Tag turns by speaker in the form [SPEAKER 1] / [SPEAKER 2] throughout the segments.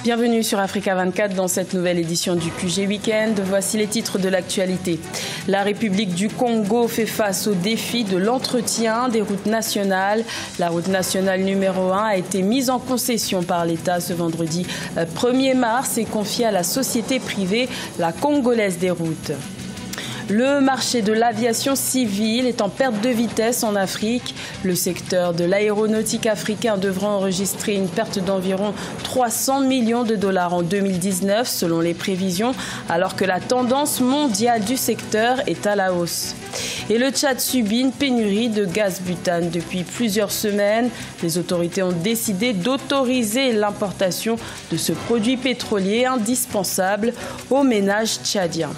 [SPEAKER 1] Bienvenue sur Africa 24 dans cette nouvelle édition du QG Weekend. Voici les titres de l'actualité. La République du Congo fait face au défi de l'entretien des routes nationales. La route nationale numéro 1 a été mise en concession par l'État ce vendredi 1er mars et confiée à la société privée, la Congolaise des routes. Le marché de l'aviation civile est en perte de vitesse en Afrique. Le secteur de l'aéronautique africain devra enregistrer une perte d'environ 300 millions de dollars en 2019 selon les prévisions, alors que la tendance mondiale du secteur est à la hausse. Et le Tchad subit une pénurie de gaz butane depuis plusieurs semaines. Les autorités ont décidé d'autoriser l'importation de ce produit pétrolier indispensable aux ménages tchadiens.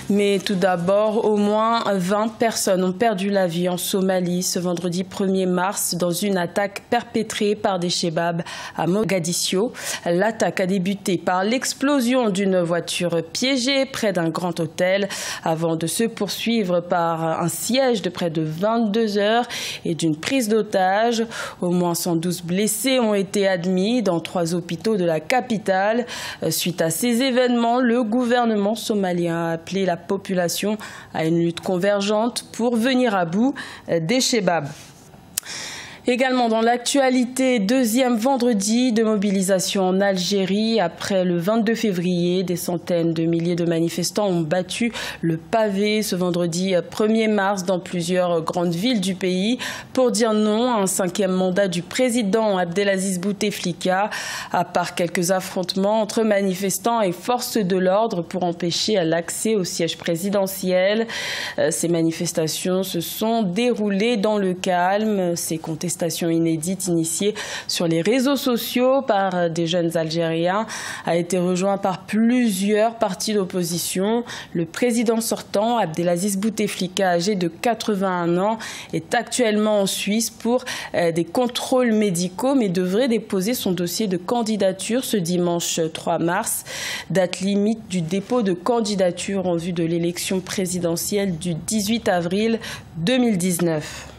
[SPEAKER 1] Mais tout d'abord, au moins 20 personnes ont perdu la vie en Somalie ce vendredi 1er mars dans une attaque perpétrée par des Chebabs à Mogadiscio. L'attaque a débuté par l'explosion d'une voiture piégée près d'un grand hôtel avant de se poursuivre par un siège de près de 22 heures et d'une prise d'otages. Au moins 112 blessés ont été admis dans 3 hôpitaux de la capitale. Suite à ces événements, le gouvernement somalien a appelé la population à une lutte convergente pour venir à bout des Chebabs. Également dans l'actualité, deuxième vendredi de mobilisation en Algérie. Après le 22 février, des centaines de milliers de manifestants ont battu le pavé ce vendredi 1er mars dans plusieurs grandes villes du pays pour dire non à un 5e mandat du président Abdelaziz Bouteflika. À part quelques affrontements entre manifestants et forces de l'ordre pour empêcher l'accès au siège présidentiel, ces manifestations se sont déroulées dans le calme. Ces contestations inédite initiée sur les réseaux sociaux par des jeunes Algériens a été rejoint par plusieurs partis d'opposition. Le président sortant, Abdelaziz Bouteflika, âgé de 81 ans, est actuellement en Suisse pour des contrôles médicaux, mais devrait déposer son dossier de candidature ce dimanche 3 mars, date limite du dépôt de candidature en vue de l'élection présidentielle du 18 avril 2019.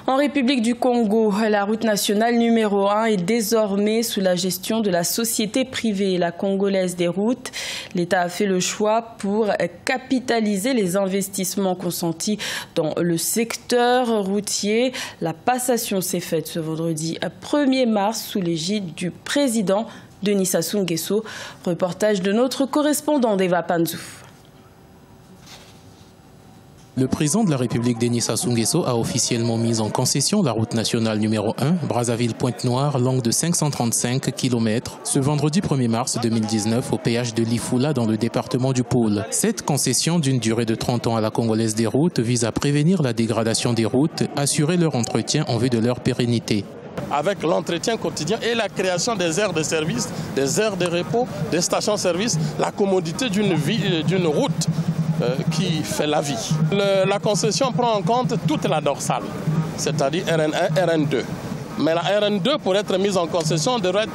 [SPEAKER 1] En République du Congo, la route nationale numéro 1 est désormais sous la gestion de la société privée, la Congolaise des routes. L'État a fait le choix pour capitaliser les investissements consentis dans le secteur routier. La passation s'est faite ce vendredi 1er mars sous l'égide du président Denis Sassou Nguesso. Reportage de notre correspondant d'Eva Panzou.
[SPEAKER 2] Le président de la République, Denis Sassou Nguesso, a officiellement mis en concession la route nationale numéro 1, Brazzaville-Pointe-Noire, longue de 535 km, ce vendredi 1er mars 2019 au péage de Lifula dans le département du Pôle. Cette concession d'une durée de 30 ans à la Congolaise des routes vise à prévenir la dégradation des routes, assurer leur entretien en vue de leur pérennité.
[SPEAKER 3] Avec l'entretien quotidien et la création des aires de service, des aires de repos, des stations-service, la commodité d'une route qui fait la vie. La concession prend en compte toute la dorsale, c'est-à-dire RN1, RN2. Mais la RN2, pour être mise en concession, devrait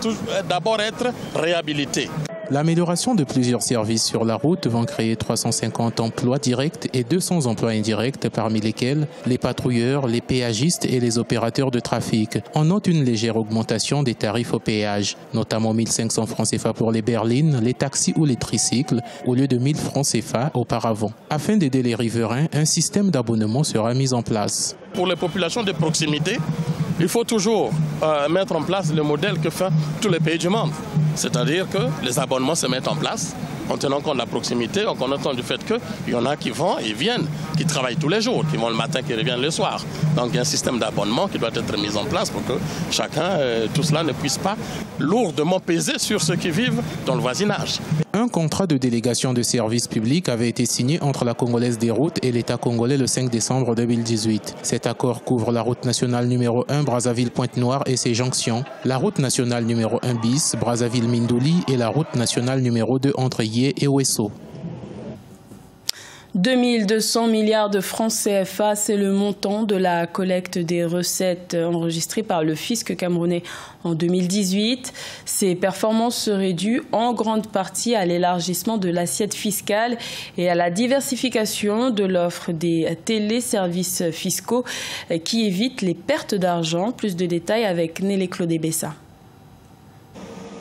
[SPEAKER 3] d'abord être réhabilitée.
[SPEAKER 2] L'amélioration de plusieurs services sur la route vont créer 350 emplois directs et 200 emplois indirects, parmi lesquels les patrouilleurs, les péagistes et les opérateurs de trafic. On note une légère augmentation des tarifs au péage, notamment 1500 francs CFA pour les berlines, les taxis ou les tricycles, au lieu de 1000 francs CFA auparavant. Afin d'aider les riverains, un système d'abonnement sera mis en place.
[SPEAKER 3] Pour les populations de proximité, il faut toujours mettre en place le modèle que font tous les pays du monde. C'est-à-dire que les abonnements se mettent en place en tenant compte de la proximité, en compte du fait qu'il y en a qui vont et viennent, qui travaillent tous les jours, qui vont le matin, qui reviennent le soir. Donc il y a un système d'abonnement qui doit être mis en place pour que chacun, tout cela ne puisse pas lourdement peser sur ceux qui vivent dans le voisinage.
[SPEAKER 2] Un contrat de délégation de services publics avait été signé entre la Congolaise des routes et l'État congolais le 5 décembre 2018. Cet accord couvre la route nationale numéro 1 Brazzaville-Pointe-Noire et ses jonctions, la route nationale numéro 1 bis Brazzaville-Mindouli et la route nationale numéro 2 entre Yé et Ouesso.
[SPEAKER 1] 2200 milliards de francs CFA, c'est le montant de la collecte des recettes enregistrées par le fisc camerounais en 2018. Ces performances seraient dues en grande partie à l'élargissement de l'assiette fiscale et à la diversification de l'offre des téléservices fiscaux qui évitent les pertes d'argent. Plus de détails avec Nélé Claudé-Bessa.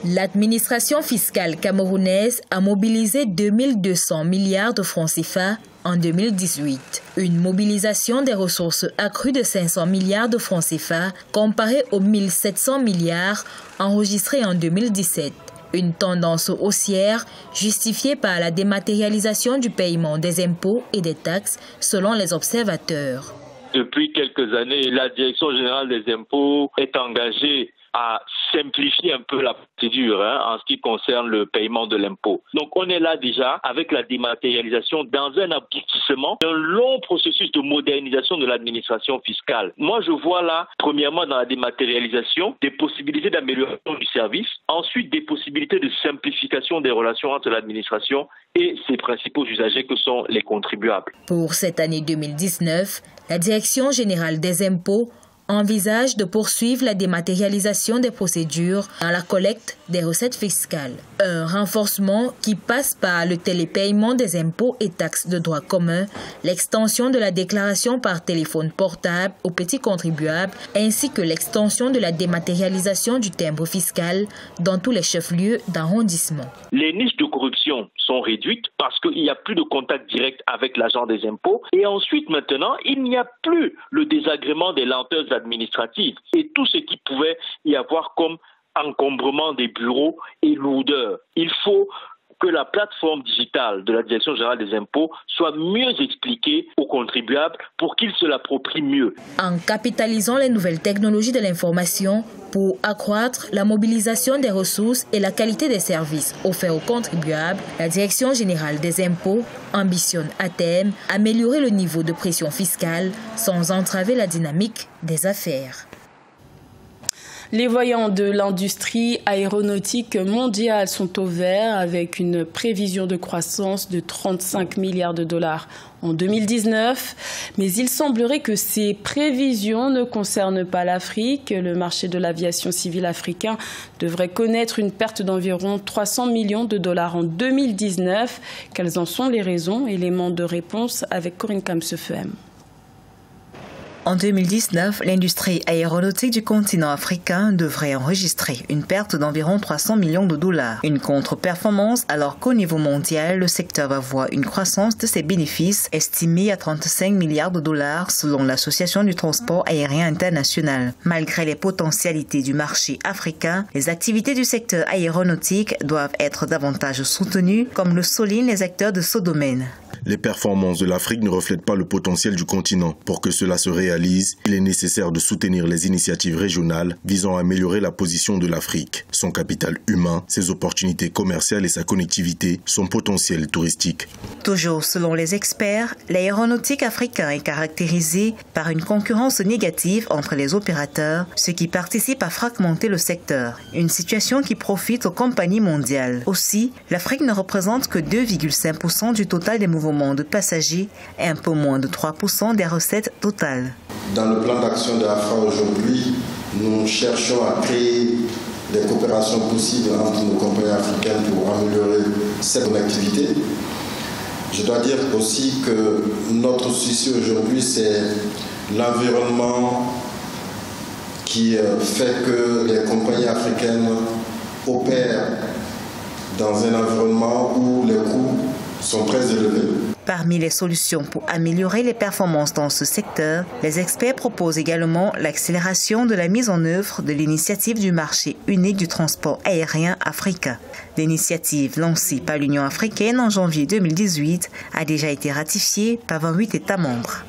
[SPEAKER 4] L'administration fiscale camerounaise a mobilisé 2200 milliards de francs CFA en 2018. Une mobilisation des ressources accrues de 500 milliards de francs CFA comparée aux 1700 milliards enregistrés en 2017. Une tendance haussière justifiée par la dématérialisation du paiement des impôts et des taxes selon les observateurs.
[SPEAKER 5] Depuis quelques années, la Direction générale des impôts est engagée à simplifier un peu la procédure en ce qui concerne le paiement de l'impôt. Donc on est là déjà avec la dématérialisation dans un aboutissement d'un long processus de modernisation de l'administration fiscale. Moi je vois là, premièrement dans la dématérialisation, des possibilités d'amélioration du service, ensuite des possibilités de simplification des relations entre l'administration et ses principaux usagers que sont les contribuables.
[SPEAKER 4] Pour cette année 2019, la Direction générale des impôts envisage de poursuivre la dématérialisation des procédures dans la collecte des recettes fiscales. Un renforcement qui passe par le télépaiement des impôts et taxes de droit commun, l'extension de la déclaration par téléphone portable aux petits contribuables, ainsi que l'extension de la dématérialisation du timbre fiscal dans tous les chefs-lieux d'arrondissement.
[SPEAKER 5] Les niches de corruption sont réduites parce qu'il n'y a plus de contact direct avec l'agent des impôts. Et ensuite, maintenant, il n'y a plus le désagrément des lenteurs administratives et tout ce qui pouvait y avoir comme encombrement des bureaux et lourdeur. Il faut que la plateforme digitale de la Direction générale des impôts soit mieux expliquée aux contribuables pour qu'ils se l'approprient mieux.
[SPEAKER 4] En capitalisant les nouvelles technologies de l'information pour accroître la mobilisation des ressources et la qualité des services offerts aux contribuables, la Direction générale des impôts ambitionne à terme améliorer le niveau de pression fiscale sans entraver la dynamique des affaires.
[SPEAKER 1] Les voyants de l'industrie aéronautique mondiale sont au vert avec une prévision de croissance de 35 milliards de dollars en 2019. Mais il semblerait que ces prévisions ne concernent pas l'Afrique. Le marché de l'aviation civile africain devrait connaître une perte d'environ 300 millions de dollars en 2019. Quelles en sont les raisons? Éléments de réponse avec Corinne Kamsefem.
[SPEAKER 6] En 2019, l'industrie aéronautique du continent africain devrait enregistrer une perte d'environ 300 millions de dollars. Une contre-performance alors qu'au niveau mondial, le secteur va voir une croissance de ses bénéfices estimée à 35 milliards de dollars selon l'Association du transport aérien international. Malgré les potentialités du marché africain, les activités du secteur aéronautique doivent être davantage soutenues, comme le soulignent les acteurs de ce domaine.
[SPEAKER 7] Les performances de l'Afrique ne reflètent pas le potentiel du continent. Pour que cela se réalise, il est nécessaire de soutenir les initiatives régionales visant à améliorer la position de l'Afrique, son capital humain, ses opportunités commerciales et sa connectivité, son potentiel touristique.
[SPEAKER 6] Toujours selon les experts, l'aéronautique africain est caractérisée par une concurrence négative entre les opérateurs, ce qui participe à fragmenter le secteur, une situation qui profite aux compagnies mondiales. Aussi, l'Afrique ne représente que 2,5% du total des mouvements de passagers et un peu moins de 3% des recettes totales.
[SPEAKER 8] Dans le plan d'action de l'AFRA aujourd'hui, nous cherchons à créer des coopérations possibles entre nos compagnies africaines pour améliorer cette connectivité. Je dois dire aussi que notre souci aujourd'hui, c'est l'environnement qui fait que les compagnies africaines opèrent dans un environnement où les coûts sont très élevés.
[SPEAKER 6] Parmi les solutions pour améliorer les performances dans ce secteur, les experts proposent également l'accélération de la mise en œuvre de l'initiative du marché unique du transport aérien africain. L'initiative lancée par l'Union africaine en janvier 2018 a déjà été ratifiée par 28 États membres.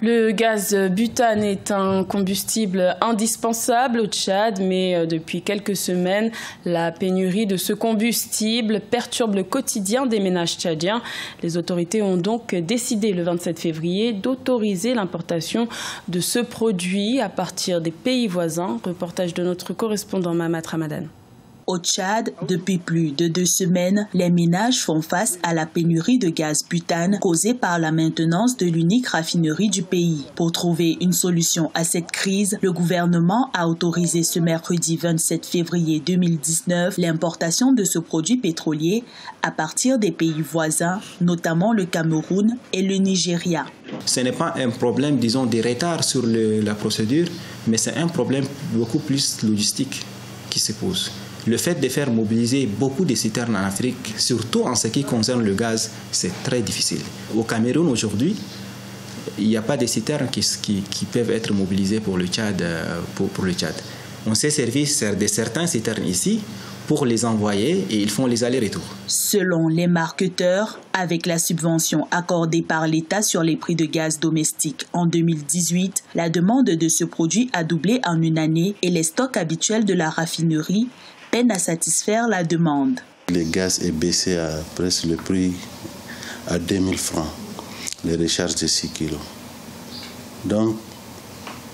[SPEAKER 1] Le gaz butane est un combustible indispensable au Tchad, mais depuis quelques semaines, la pénurie de ce combustible perturbe le quotidien des ménages tchadiens. Les autorités ont donc décidé le 27 février d'autoriser l'importation de ce produit à partir des pays voisins. Reportage de notre correspondant Mamat Ramadan.
[SPEAKER 9] Au Tchad, depuis plus de 2 semaines, les ménages font face à la pénurie de gaz butane causée par la maintenance de l'unique raffinerie du pays. Pour trouver une solution à cette crise, le gouvernement a autorisé ce mercredi 27 février 2019 l'importation de ce produit pétrolier à partir des pays voisins, notamment le Cameroun et le Nigeria.
[SPEAKER 10] Ce n'est pas un problème, disons, de retard sur la procédure, mais c'est un problème beaucoup plus logistique qui se pose. Le fait de faire mobiliser beaucoup de citernes en Afrique, surtout en ce qui concerne le gaz, c'est très difficile. Au Cameroun aujourd'hui, il n'y a pas de citernes qui peuvent être mobilisées pour le Tchad. Pour le Tchad. On s'est servi de certains citernes ici pour les envoyer et ils font les allers-retours.
[SPEAKER 9] Selon les marketeurs, avec la subvention accordée par l'État sur les prix de gaz domestique en 2018, la demande de ce produit a doublé en une année et les stocks habituels de la raffinerie peinent à satisfaire la demande.
[SPEAKER 11] Le gaz est baissé à presque le prix à 2000 francs, les recharges de 6 kilos. Donc,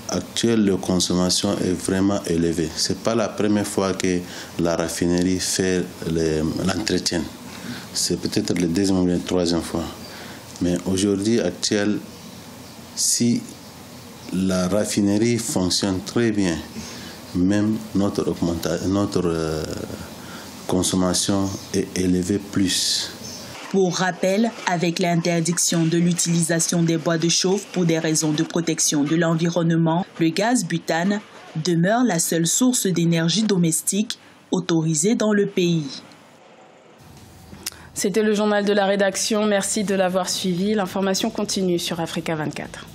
[SPEAKER 11] actuellement, la consommation est vraiment élevée. Ce n'est pas la première fois que la raffinerie fait l'entretien. C'est peut-être la deuxième ou la troisième fois. Mais aujourd'hui, si la raffinerie fonctionne très bien, même notre consommation est élevée plus.
[SPEAKER 9] Pour rappel, avec l'interdiction de l'utilisation des bois de chauffe pour des raisons de protection de l'environnement, le gaz butane demeure la seule source d'énergie domestique autorisée dans le pays.
[SPEAKER 1] C'était le journal de la rédaction. Merci de l'avoir suivi. L'information continue sur Africa 24.